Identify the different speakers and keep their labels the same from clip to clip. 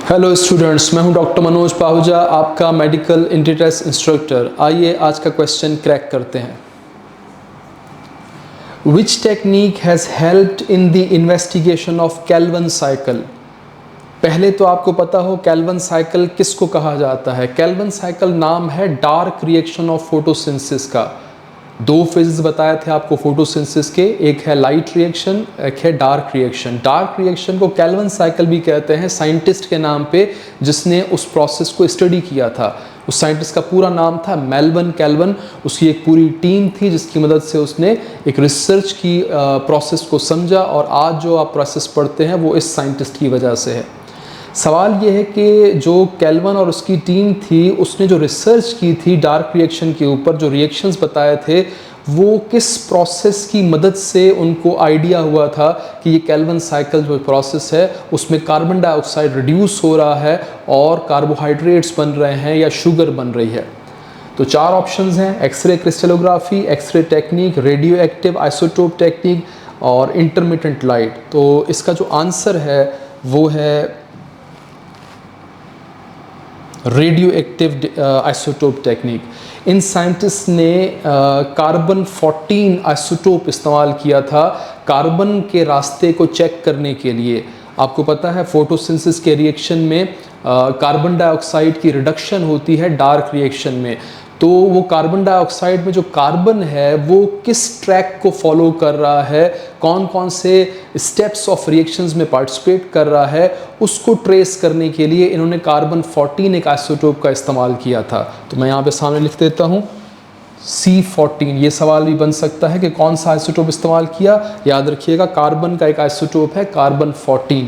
Speaker 1: Hello students, मैं हूं doctor Manoj Pahuja, आपका मेडिकल इंटीट्रेस इंस्ट्रक्टर। आइए आज का क्वेश्चन क्रैक करते हैं। Which technique has helped in the investigation of Calvin cycle. पहले तो आपको पता हो कैल्वन साइकिल किसको कहा जाता है। कैल्वन साइकिल नाम है डार्क रिएक्शन ऑफ फोटोसिंथेसिस का। दो फेजेस बताए थे आपको फोटोसिंथेसिस के, एक है लाइट रिएक्शन, एक है डार्क रिएक्शन। डार्क रिएक्शन को कैल्वन साइकिल भी कहते हैं साइंटिस्ट के नाम पे जिसने उस प्रोसेस को स्टडी किया था। उस साइंटिस्ट का पूरा नाम था मेल्विन कैल्विन। उसकी एक पूरी टीम थी जिसकी मदद से उसने एक रिसर्च की प्रोसेस को समझा, और आज जो आप प्रोसेस पढ़ते हैं वो इस साइंटिस्ट की वजह से है। सवाल ये है कि जो कैल्विन और उसकी टीम थी उसने जो रिसर्च की थी डार्क रिएक्शन के ऊपर, जो रिएक्शंस बताए थे वो किस प्रोसेस की मदद से उनको आइडिया हुआ था कि ये कैल्विन साइकिल जो प्रोसेस है उसमें कार्बन डाइऑक्साइड रिड्यूस हो रहा है और कार्बोहाइड्रेट्स बन रहे हैं या शुगर बन रही है। तो चार ऑप्शंस हैं: x-ray crystallography, x-ray technique, radio active isotope technique और इंटरमिटेंट लाइट। तो इसका जो आंसर है वो है रेडियो एक्टिव आइसोटोप टेक्निक। इन साइंटिस्ट ने कार्बन 14 आइसोटोप इस्तेमाल किया था कार्बन के रास्ते को चेक करने के लिए। आपको पता है फोटोसिंथेसिस के रिएक्शन में कार्बन डाइऑक्साइड की रिडक्शन होती है डार्क रिएक्शन में। तो वो कार्बन डाइऑक्साइड में जो कार्बन है वो किस ट्रैक को फॉलो कर रहा है, कौन कौन से स्टेप्स ऑफ रिएक्शंस में पार्टिसिपेट कर रहा है, उसको ट्रेस करने के लिए इन्होंने कार्बन 14 एक आइसोटोप का इस्तेमाल किया था। तो मैं यहाँ पे सामने लिख देता हूँ C14। ये सवाल भी बन सकता है कि कौन सा आइसोटोप इस्तेमाल किया। याद रखिएगा कार्बन का एक आइसोटोप है कार्बन 14,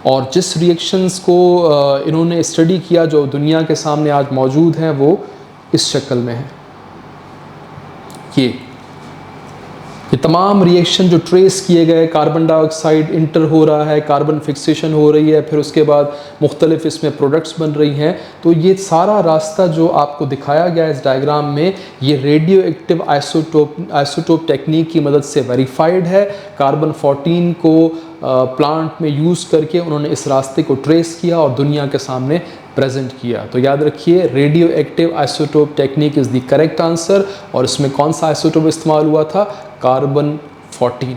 Speaker 1: और जिस रिएक्शंस को इन्होंने स्टडी किया जो दुनिया के सामने आज मौजूद हैं वो इस शक्ल में है। ये तमाम रिएक्शन जो ट्रेस किए गए, कार्बन डाइऑक्साइड इंटर हो रहा है, कार्बन फिक्सेशन हो रही है, फिर उसके बाद मुख्तलिफ इसमें प्रोडक्ट्स बन रही हैं। तो ये सारा रास्ता जो आपको दिखाया गया इस डायग्राम में, ये रेडियो एक्टिव आइसोटोप टेक्निक की मदद से वेरीफाइड है। कार्बन 14 को प्लांट में यूज़ करके उन्होंने इस रास्ते को ट्रेस किया और दुनिया के सामने प्रेजेंट किया। तो याद रखिए radio active isotope technique is the correct answer. और इसमें कौन सा आइसोटोप इस्तेमाल हुआ था? कार्बन 14।